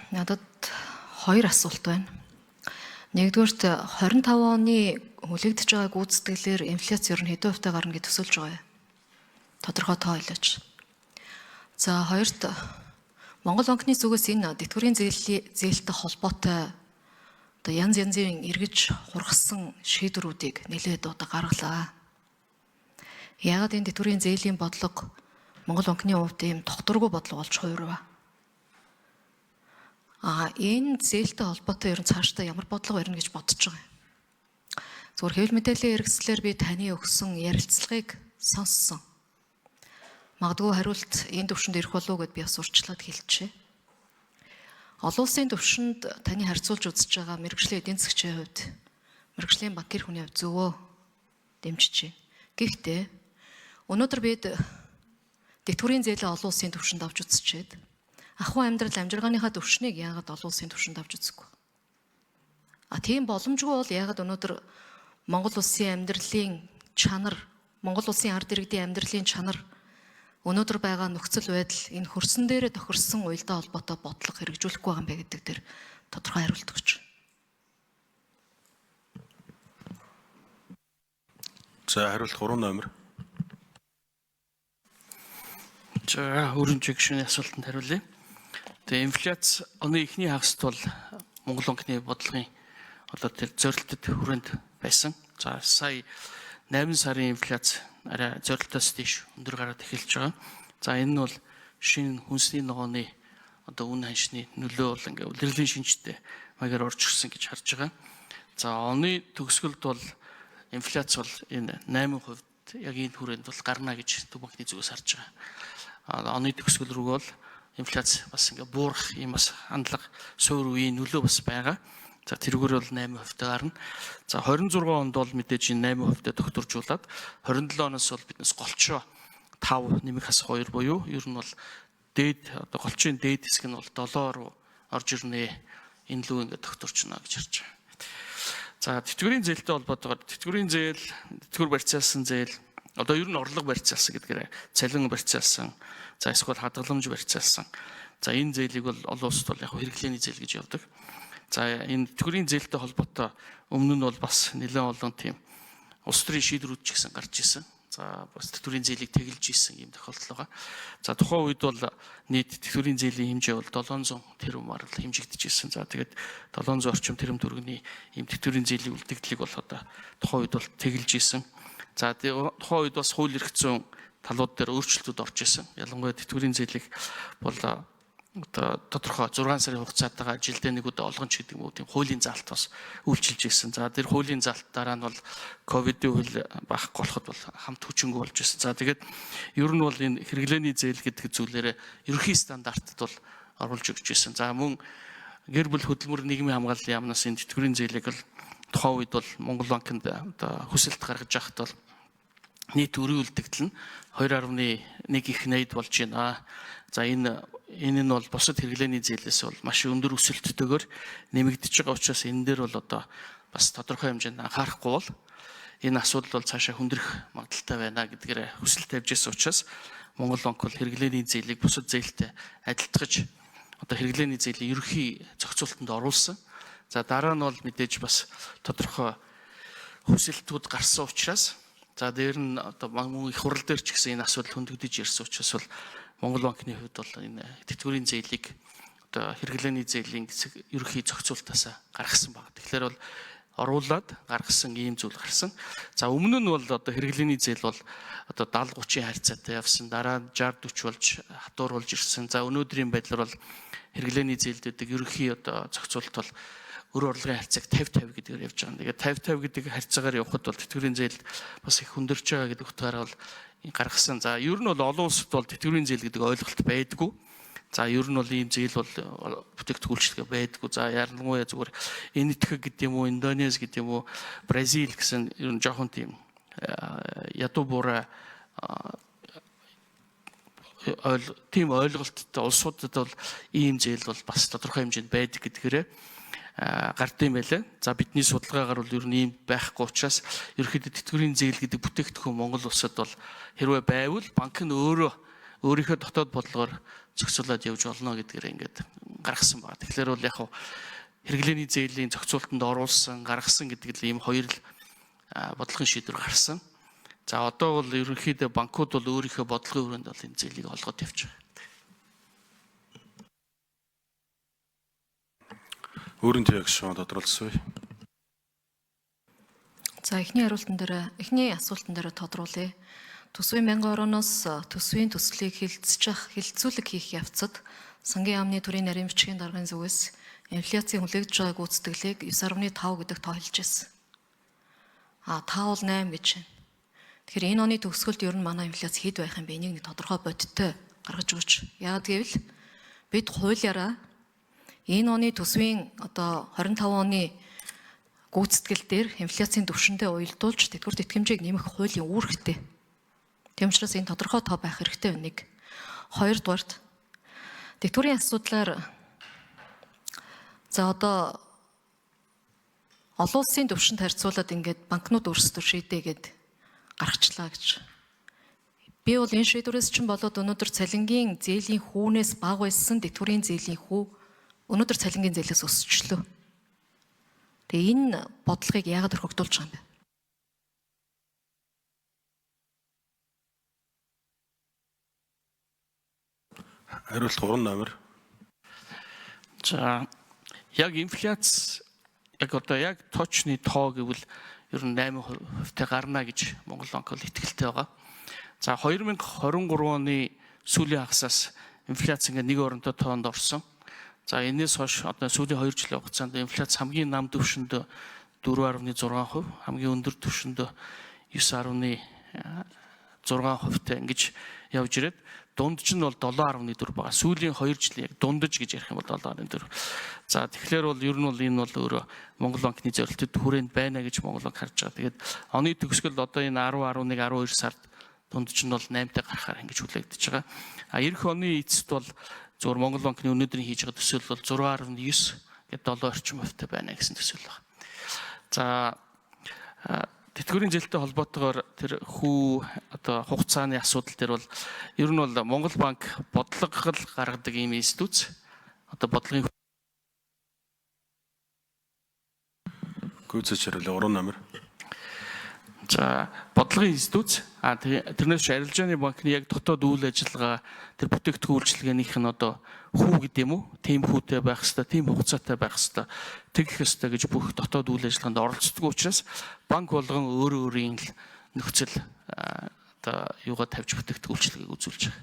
Надад хоёр асуулт байна. Нэгдүгээрт 25 оны хүлэгдэж байгаа гүйцэтгэлээр инфляц ер нь хэдэн хувьтай гарна гэж төсөөлж байгаа юм. Тодорхой тоо хэлээч. За хоёрт Монгол банкны зүгээс энэ тэтгэврийн зээлтэй холбоотой одоо янз янзын эргэж хургасан шийдвэрүүдийг нэлээд удаа гаргалаа. Яагаад энэ тэтгэврийн зээлийн бодлого Монгол банкны хувьд ийм тогтворгүй бодлого болж хувирваа? Энэ зээлтэй холбоотой ер нь цаашдаа ямар бодлого барина гэж бодож байгаа юм. Зүгээр хэвлэл мэдээллийн хэрэгслээр би таны өгсөн ярилцлагыг сонссон. Магадгүй хариулт энэ төвшөнд ирэх болов уу гэд би бас урьдчилаад хэлчихэ. Олон улсын төвшөнд таны харьцуулж үзэж байгаа мэргэжлийн эдийн засгийн хувьд, мэргэжлийн банкир хүний хувьд зөвөө дэмжиж байна. Гэхдээ өнөөдөр бид тэтгэврийн зээлээ олон улсын төвшөнд авч үзчихэд ахуй амьдрал амжиргааныхаа төвшнийг яагаад олон улсын төвшөнд авч үзэхгүй? Тийм боломжгүй бол яагаад өнөөдөр Монгол улсын амьдралын чанар, Монгол улсын ард иргэдийн амьдралын чанар өнөөдөр байгаа нөхцөл байдал энэ хөрсөн дээрээ тохирсон уялдаа холбоотой бодлого хэрэгжүүлэхгүй байгаа юм бэ гэдэг дээр тодорхой хариулт өгч. За хариулт 3 номер. За өрн жигшүүний асуултанд хариулъя. Тэгээ инфляц оны эхний хагасд бол Монгол банкны бодлогын одоо тэр зорилтод хүрээнд байсан. За сая 8 сарын инфляц арай зорилтоос дэш өндөр гараад эхэлж байгаа. За энэ нь бол шинэ хүнсний ногооны одоо үн ханшны нөлөө бол ингээ улирлын шинжтэй маягаар орж ирсэн гэж харж байгаа. За оны төгсгөлд бол инфляц бол энэ 8% яг энэ хүрээнд бол гарна гэж Төв банкны зүгээс харж байгаа. Оны төгсгөл рүү бол инфляц бас ингээ буурах юм бас хандлага суур үеийн нөлөө бас байгаа. За тэргээр бол 8% гарна. За 26 онд бол мэдээж энэ 8% докторжуулаад 27 оноос бол биднес голчоо 5 нэмэх хас 2 буюу ер нь бол дээд одоо голчийн дээд хэсэг нь бол 7 руу орж ирнэ. Энэ лүү ингээ докторчно гэж харж байгаа. За тэтгэврийн зээлтэй холбоотойгоор тэтгэврийн зээл, тэтгэвэр барьцаалсан зээл одоо ер нь орлого барьцаалсан гэдгээр цалин барьцаалсан, за эсвэл хадгаламж барьцаалсан. За энэ зээлийг бол олон улсад бол яг хэрэглээний зээл гэж явдаг. За энэ тэтгэврийн зээлтэй холбоотой өмнө нь бол бас нэлээд олон тийм улс төрийн шийдвэрүүд ч гэсэн гарч ирсэн. За бас тэтгэврийн зээлийг тэглэж ирсэн юм тохиолдол байгаа. За тухайн үед бол нийт тэтгэврийн зээлийн хэмжээ бол 700 тэрбумаар л хэмжигдэж ирсэн. За тэгээд 700 орчим тэрбум төгрөгийн ийм тэтгэврийн зээлийн үлдэгдлийг бол одоо тухайн үед бол тэглэж ирсэн. За тухайн үед бас хууль эрх зүйн талууд дээр өөрчлөлтүүд орж ирсэн. Ялангуяа тэтгэврийн зээлийг бол одоо тодорхой 6 сарын хугацаатайгаа жилдээ нэг удаа олгонч гэдэг юм уу тийм хуулийн заалт бас үйлчилж ирсэн. За тэр хуулийн заалт дараа нь бол ковидын үйл багахгүй болоход бол хамт хүчингүй болж ирсэн. За тэгээд ер нь бол энэ хэрэглээний зээл гэдэг зүйлээрээ ерөнхий стандартад бол оруулж өгч ирсэн. За мөн гэр бүл хөдөлмөр нийгмийн хамгааллын яамнаас энэ тэтгэврийн зээлийг бол тухайн үед бол Монгол банкнд одоо хүсэлт гаргаж байхад бол нийт өрийн үлдэгдэл нь 2.1 их 80 болж байна. За энэ нь бол бусад хэрэглээний зээлээс бол маш өндөр өсөлттэйгээр нэмэгдэж байгаа учраас энэ дээр бол одоо бас тодорхой хэмжээнд анхаарахгүй бол энэ асуудал бол цаашаа хүндрэх магадaltaй байна гэдгээр хүсэлт тавьж ирсэн учраас Монгол банк бол хэрэглээний зээлийг бусад зээлтэй адилтгаж одоо хэрэглээний зээлийн ерөнхий зохицуулалтанд оруулсан. За дараа нь бол мэдээж бас тодорхой хүсэлтүүд гарсан учраас за дээр нь одоо мөн их хурал дээр ч гэсэн энэ асуудал хөндөгдөж ирсэн учраас бол Монгол банкны хувьд бол энэ тэтгэврийн зээлийг одоо хэрэглээний зээлийн ерөнхий зохицуулалтаас гаргасан баг. Тэгэхээр бол оруулаад гаргасан ийм зүйл гарсан. За өмнө нь бол одоо хэрэглээний зээл бол одоо 70-30-ийн харьцаатай явсан. Дараа нь 60-40 болж хатууруулж ирсэн. За өнөөдрийн байдлаар бол хэрэглээний зээлдүүдийг ерөнхий одоо зохицуулалт бол өр орлогын харьцааг 50-50 гэдгээр явж байгаа. Тэгээд 50-50 гэдэг харьцаагаар явхад бол тэтгэврийн зээл бас их хүндэрч байгаа гэдэг утгаараа бол гаргасан. За ер нь бол олон улсад бол тэтгэврийн зээл гэдэг ойлголт байдгүй. За ер нь бол ийм зээл бол бүтээгдэхүүлчлэгээ байдгүй. За ялангуяа зүгээр Энэтхэг гэдэг юм уу, Индонез гэдэг юм уу, Бразил гэсэн ер нь жоохон тийм ядуу буурай тийм ойлголттой улсуудад бол ийм зээл бол бас тодорхой хэмжээнд байдаг гэдгээрээ гардыг байлаа. За бидний судалгаагаар бол ер нь ийм байхгүй учраас ерөнхийдөө тэтгэврийн зээл гэдэг бүтээгдэхүүн Монгол улсад бол хэрвээ байвал банк нь өөрөө өөрийнхөө дотоод бодлогоор зохицуулаад явж болно гэдгээр ингээд гаргасан байна. Тэгэхээр бол яг хэрэглээний зээлийн зохицуултанд оруулсан, гаргасан гэдэг л ийм хоёр л бодлогын шийдвэр гарсан. За одоо бол ерөнхийдөө банкуд бол өөрийнхөө бодлогын хүрээнд бол энэ зээлийг олгоод явж байгаа. Өөрийн төвийг шууд тодруулсан уу? За эхний асуултан дээр тодруулъя. Төсвийн 1000 орооноос төсвийн төслийг хилцүүлэг хийх явцад сангийн яамны төрийн нарийн бичгийн даргын зүгээс инфляцийн хүлээгдэж байгааг гүйцэтгэлийг 9.5 гэдэг тоо хэлж байсан. 5 бол 8 гэж байна. Тэгэхээр энэ оны төгсгөлд ер нь манай инфляц хэд байх юм бэ? Энийг нэг тодорхой бодиттой гаргаж өгч. Яагаад гэвэл бид хуулиараа энэ оны төсвийн 25 оны гүйцэтгэл дээр инфляцийн түвшиндээ уялдуулж тэтгэвэр тэтгэмжийг нэмэх хуулийн үүрэгтэй. Тийм учраас энэ тодорхой тоо байх хэрэгтэй байна. Нэг. Хоёрдугаарт тэтгэврийн асуудлаар олон улсын түвшинд харьцуулаад ингээд банкнууд өөрсдөө шийдээгээд гаргачлаа гэж. Би бол энэ шийдвэрээс чинь болоод өнөөдөр цалингийн зээлийн хүүнээс бага байсан тэтгэврийн зээлийн хүү өнөөдөр цалингийн зээлээс өсчлөө. Тэгээ энэ бодлогыг яагаад орхигдуулж байгаа юм бэ? Хариулт 3 номер. За яг инфляц яг точны тоо гэвэл ер нь 8%-тай гарна гэж Монгол банк бол итгэлтэй байгаа. За 2023 оны сүүлийн хагасаас инфляц ингээ нэг оронтой тоонд орсон. За энэс хойш сүүлийн 2 жилийн хугацаанд инфляц хамгийн нам түвшинд 4.6%, хамгийн өндөр түвшинд 9.6%-тай ингэж явж ирээд дундч нь бол 7.4 байгаа. Сүүлийн 2 жилийн яг дундаж гэж ярих юм бол 7.4. За тэгэхээр бол ер нь бол энэ бол өөрөө Монгол банкны зорилтод хүрээнд байна гэж Монгол банк харж байгаа. Тэгээд оны төгсгөл одоо энэ 10, 11, 12 сард дундч нь бол 8-тай гарахаар ингэж хүлээгдэж байгаа. Эх оны эцэст бол зөвхөн Монгол банкны өнөөдрийн хийж байгаа төсөөл бол 6.9 гэдэг 7 орчим хувьтай байна гэсэн төсөөл байна. За тэтгэврийн зээлтэй холбоотойгоор тэр хугацааны асуудал дээр бол ер нь бол Монгол банк бодлого гаргадаг ийм институт. Бодлогын Гүйцэтгэж хариулъя 3 номер. За бодлогын институт тэрнээс арилжааны банкны яг дотоод үйл ажиллагаа тэр бүтээгдэхүүн үйлчилгээнийх нь хүү гэдэг юм уу? Тийм хүүтэй байх хэвээр, тийм хугацаатай байх хэвээр тэгэх ёстой гэж бүх дотоод үйл ажиллагаанд оролцдог учраас банк болгон өөрийн л нөхцөл юугаа тавьж бүтээгдэхүүн үйлчилгээг үзүүлж байгаа.